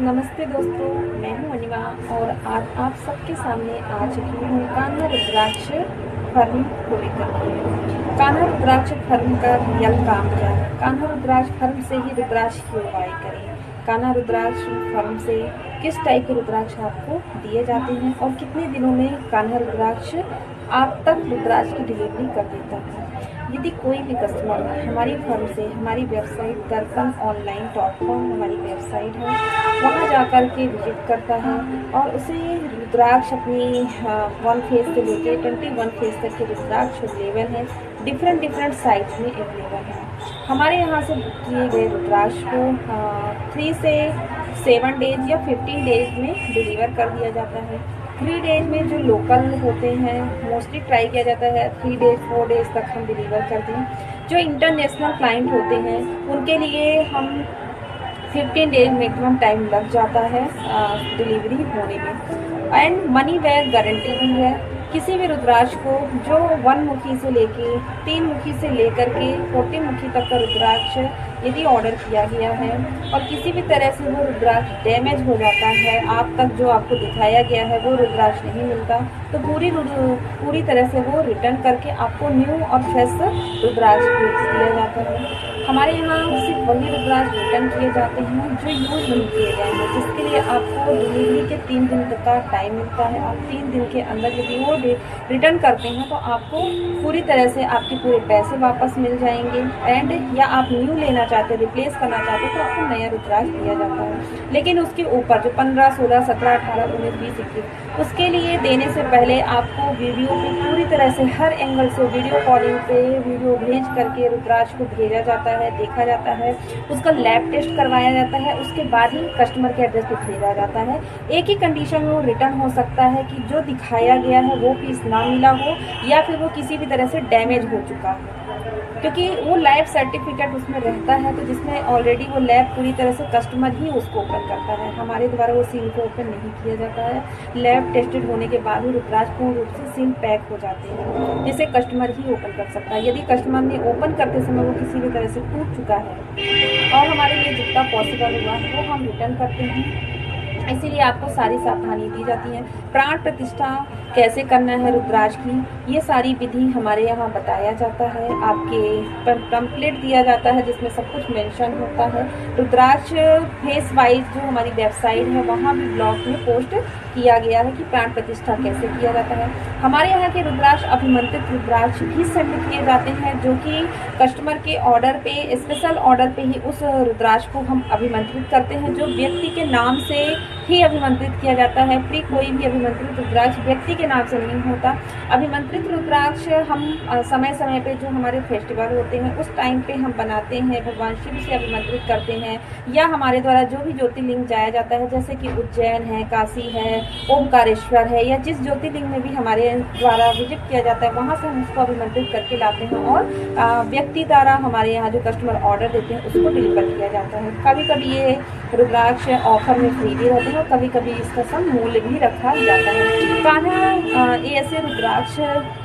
नमस्ते दोस्तों, मैं हूं अनिमा और आज आप सबके सामने आ चुकी हूं कान्हा रुद्राक्ष फर्म को लेकर के। कान्हा रुद्राक्ष फर्म का रियल काम क्या है? कान्हा रुद्राक्ष फर्म से ही रुद्राक्ष क्यों बाई करें? कान्हा रुद्राक्ष फर्म से किस टाइप के रुद्राक्ष आपको दिए जाते हैं और कितने दिनों में कान्हा रुद्राक्ष आप तक रुद्राक्ष की डिलीवरी कर देता है। यदि कोई भी कस्टमर हमारी फर्म से हमारी वेबसाइट darpanonline.com हमारी वेबसाइट है, वहाँ जाकर के विजिट करता है और उसे रुद्राक्ष अपनी 1 फेज से लेके 21 फेज तक के रुद्राक्ष अवेलेबल है। डिफरेंट साइज में अवेलेबल है। हमारे यहाँ से किए गए रुद्राक्ष को 3 से 7 डेज या 15 डेज में डिलीवर कर दिया जाता है। 3 डेज में जो लोकल होते हैं मोस्टली ट्राई किया जाता है 3 डेज 4 डेज तक हम डिलीवर कर दें। जो इंटरनेशनल क्लाइंट होते हैं उनके लिए हम 15 डेज मैक्सिमम टाइम लग जाता है डिलीवरी होने में। एंड मनी बैक गारंटी भी है। किसी भी रुद्राक्ष को जो 1 मुखी से लेके 3 मुखी से लेकर के 40 मुखी तक का रुद्राक्ष यदि ऑर्डर किया गया है और किसी भी तरह से वो रुद्राक्ष डैमेज हो जाता है, आप तक जो आपको दिखाया गया है वो रुद्राक्ष नहीं मिलता, तो पूरी तरह से वो रिटर्न करके आपको न्यू और फ्रेश रुद्राक्ष भेज दिया जाता है। हमारे यहाँ सिर्फ वही रुद्राक्ष रिटर्न किए जाते हैं जो यूज नहीं किए गए हैं, जिसके लिए आपको डिलीवरी के 3 दिन तक का टाइम मिलता है। आप 3 दिन के अंदर यदि वो रिटर्न करते हैं तो आपको पूरी तरह से आपके पूरे पैसे वापस मिल जाएंगे। एंड या आप न्यू लेना चाहते हैं, रिप्लेस करना चाहते हैं, तो आपको नया रुद्राक्ष दिया जाता है। लेकिन उसके ऊपर जो 15, 16, 17, 18, 19, 20, 21 उसके लिए देने से पहले आपको वीडियो पे पूरी तरह से हर एंगल से वीडियो कॉलिंग पे वीडियो भेज करके रुद्राक्ष को भेजा जाता है, देखा जाता है, उसका लैब टेस्ट करवाया जाता है, उसके बाद ही कस्टमर के एड्रेस पे भेजा जाता है। एक ही कंडीशन में वो रिटर्न हो सकता है कि जो दिखाया गया है वो पीस ना मिला हो या फिर वो किसी भी तरह से डैमेज हो चुका हो, क्योंकि वो लैब सर्टिफिकेट उसमें रहता है, तो जिसमें ऑलरेडी वो लैब पूरी तरह से कस्टमर ही उसको ओपन करता है। हमारे द्वारा वो सील को ओपन नहीं किया जाता है। लैब टेस्टेड होने के बाद ही रुद्राक्ष पूर्ण रूप से सील पैक हो जाते हैं, जिसे कस्टमर ही ओपन कर सकता है। यदि कस्टमर ने ओपन करते समय वो किसी भी तरह से टूट चुका है और हमारे लिए जितना पॉसिबल हुआ है वो हम रिटर्न करते हैं। इसीलिए आपको सारी सावधानी दी जाती है। प्राण प्रतिष्ठा कैसे करना है रुद्राक्ष की, ये सारी विधि हमारे यहाँ बताया जाता है। आपके पम्पलेट दिया जाता है जिसमें सब कुछ मेंशन होता है। रुद्राक्ष फेस वाइज जो हमारी वेबसाइट है वहाँ भी ब्लॉग में पोस्ट किया गया है कि प्राण प्रतिष्ठा कैसे किया जाता है। हमारे यहाँ के रुद्राक्ष अभिमंत्रित रुद्राक्ष भी सबमिट किए जाते हैं, जो कि कस्टमर के ऑर्डर पे, स्पेशल ऑर्डर पे ही उस रुद्राक्ष को हम अभिमंत्रित करते हैं, जो व्यक्ति के नाम से ही अभिमंत्रित किया जाता है। फ्री कोई भी अभिमंत्रित रुद्राक्ष व्यक्ति के नाम से नहीं होता। अभिमंत्रित रुद्राक्ष हम समय समय पे जो हमारे फेस्टिवल होते हैं उस टाइम पे हम बनाते हैं, भगवान शिव से अभिमंत्रित करते हैं, या हमारे द्वारा जो भी ज्योतिर्लिंग जाया जाता है, जैसे कि उज्जैन है, काशी है, ओमकारेश्वर है, या जिस ज्योतिर्लिंग में भी हमारे द्वारा विजिट किया जाता है वहाँ से हम उसको अभिमंत्रित करके लाते हैं और व्यक्ति द्वारा हमारे यहाँ जो कस्टमर ऑर्डर देते हैं उसको डिलीवर किया जाता है। कभी कभी ये रुद्राक्ष ऑफर में फ्री भी होते हैं और कभी कभी इसका सम मूल्य भी रखा जाता है। कान्हा ऐसे रुद्राक्ष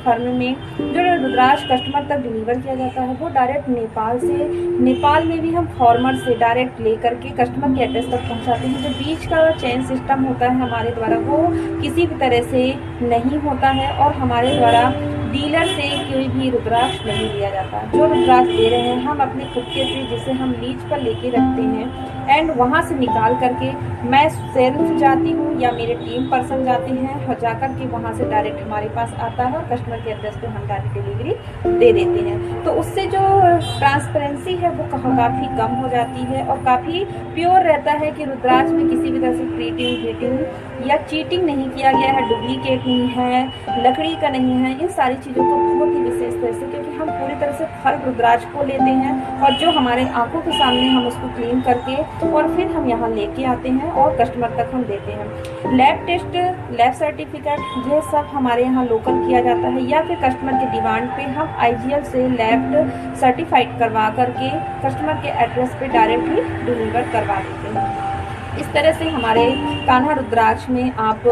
फर्म में जो रुद्राक्ष कस्टमर तक डिलीवर किया जाता है वो डायरेक्ट नेपाल में भी हम फॉर्मर से डायरेक्ट लेकर के कस्टमर के एड्रेस तक पहुंचाते हैं। जो बीच का चेन सिस्टम होता है हमारे द्वारा वो किसी भी तरह से नहीं होता है और हमारे द्वारा डीलर से कोई भी रुद्राक्ष नहीं लिया जाता। जो रुद्राक्ष दे रहे हैं हम अपने खुद के से, जिसे हम लीज पर लेके रखते हैं, एंड वहाँ से निकाल करके मैं सेल्फ जाती हूँ या मेरे टीम पर्सन जाते हैं और जाकर के वहाँ से डायरेक्ट हमारे पास आता है और कस्टमर के एड्रेस पे हम डायरेक्ट डिलीवरी दे देते हैं। तो उससे जो ट्रांसपेरेंसी है वो काफ़ी कम हो जाती है और काफ़ी प्योर रहता है कि रुद्राक्ष में किसी भी तरह से प्रिंटिंग या चीटिंग नहीं किया गया है, डुप्लीकेट नहीं है, लकड़ी का नहीं है। इन सारी चीज़ों को बहुत ही विशेष तरह से, क्योंकि हम पूरी तरह से फल रुद्राक्ष को लेते हैं और जो हमारे आंखों के सामने हम उसको क्लीन करके और फिर हम यहाँ लेके आते हैं और कस्टमर तक हम देते हैं। लैब टेस्ट, लैब सर्टिफिकेट, ये सब हमारे यहाँ लोकल किया जाता है या फिर कस्टमर के डिमांड पे हम IGL से लैब सर्टिफाइड करवा करके कस्टमर के एड्रेस पे डायरेक्ट ही डिलीवर करवा देते हैं। इस तरह से हमारे कान्हा रुद्राक्ष में आप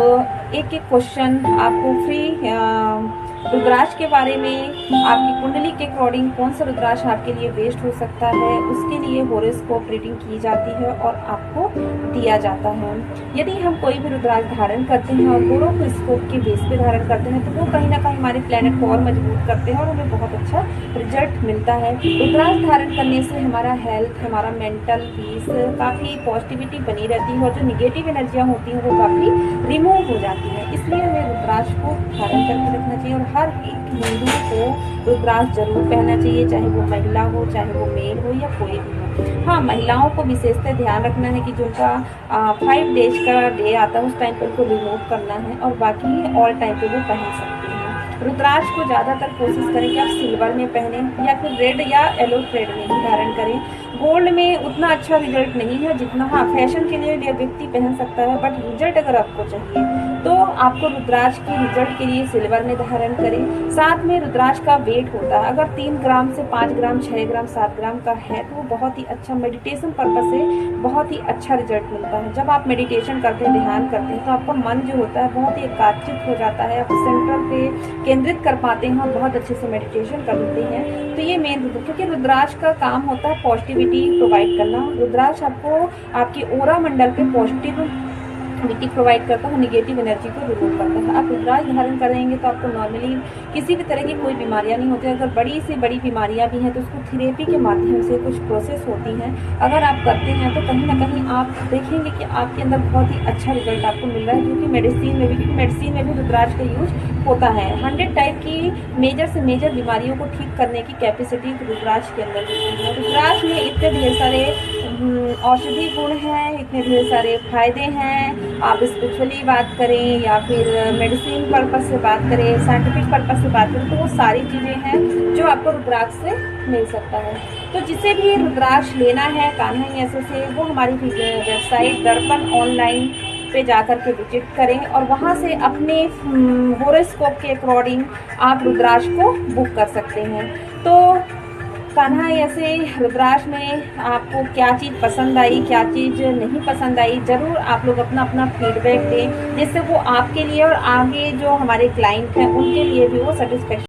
एक क्वेश्चन आपको फ्री रुद्राक्ष के बारे में आपकी कुंडली के अकॉर्डिंग कौन सा रुद्राक्ष आपके लिए बेस्ट हो सकता है, उसके लिए हॉरोस्कोप रीडिंग की जाती है और आपको दिया जाता है। यदि हम कोई भी रुद्राक्ष धारण करते हैं और हॉरोस्कोप के बेस पे धारण करते हैं तो वो कहीं ना कहीं हमारे प्लेनेट को और मजबूत करते हैं और हमें बहुत अच्छा रिजल्ट मिलता है। रुद्राक्ष धारण करने से हमारा हेल्थ, हमारा मेंटल पीस, काफ़ी पॉजिटिविटी बनी रहती है और जो निगेटिव एनर्जियाँ होती हैं वो काफ़ी रिमूव हो जाती हैं। इसलिए हमें रुद्राक्ष को धारण करके रखना चाहिए और हर एक हिंदू को रुद्राक्ष जरूर पहनना चाहिए, चाहे वो महिला हो, चाहे वो मेल हो या कोई भी हो। हाँ, महिलाओं को विशेषतः ध्यान रखना है कि जो उनका 5 डेज का डे आता है उस टाइम पर उनको रिमूव करना है और बाकी ऑल टाइम पे वो पहन सकते हैं। रुद्राक्ष को ज़्यादातर कोशिश करें कि आप सिल्वर में पहने या फिर रेड या येलो थ्रेड में ही धारण करें। गोल्ड में उतना अच्छा रिजल्ट नहीं है जितना, हाँ, फैशन के लिए व्यक्ति पहन सकता है, बट रिजल्ट अगर आपको चाहिए तो आपको रुद्राक्ष की रिजल्ट के लिए सिल्वर में धारण करें। साथ में रुद्राक्ष का वेट होता है, अगर 3 ग्राम से 5 ग्राम, 6 ग्राम, 7 ग्राम का है तो वो बहुत ही अच्छा मेडिटेशन पर्पज से बहुत ही अच्छा रिजल्ट मिलता है। जब आप मेडिटेशन करते हैं, ध्यान करते हैं तो आपका मन जो होता है बहुत ही एकाग्रित हो जाता है, आप सेंटर पे केंद्रित कर पाते हैं और बहुत अच्छे से मेडिटेशन करते हैं। तो ये मेन, क्योंकि रुद्राक्ष का काम होता है पॉजिटिविटी प्रोवाइड करना। रुद्राक्ष आपको आपकी ऑरा मंडल पे पॉजिटिविटी प्रोवाइड करता है, नेगेटिव एनर्जी को रिमूव करता है। आप रुद्राक्ष धारण करेंगे तो आपको नॉर्मली किसी भी तरह की कोई बीमारियां नहीं होती। अगर बड़ी से बड़ी बीमारियां भी हैं तो उसको थेरेपी के माध्यम से कुछ प्रोसेस होती हैं, अगर आप करते हैं तो कहीं ना कहीं आप देखेंगे कि आपके अंदर बहुत ही अच्छा रिजल्ट आपको मिल रहा है। क्योंकि मेडिसिन में भी रुद्राक्ष का यूज होता है। 100 टाइप की मेजर से मेजर बीमारियों को ठीक करने की कैपेसिटी रुद्राक्ष के अंदर होती है। रुद्राक्ष में इतने ढेर सारे औषधि गुण हैं, इतने ढेर सारे फायदे हैं। आप स्पिरिचुअली बात करें या फिर मेडिसिन पर्पज से बात करें, साइंटिफिक पर्पज से बात करें, तो वो सारी चीज़ें हैं जो आपको रुद्राक्ष से मिल सकता है। तो जिसे भी रुद्राक्ष लेना है कान्हा ऐसे से, वो हमारी वेबसाइट दर्पण ऑनलाइन पे जाकर के विजिट करें और वहाँ से अपने हॉरोस्कोप के अकॉर्डिंग आप रुद्राक्ष को बुक कर सकते हैं। तो कान्हा ऐसे रुद्राक्ष में आपको क्या चीज़ पसंद आई, क्या चीज़ नहीं पसंद आई, ज़रूर आप लोग अपना अपना फीडबैक दें, जिससे वो आपके लिए और आगे जो हमारे क्लाइंट हैं उनके लिए भी वो सेटिस्फेक्शन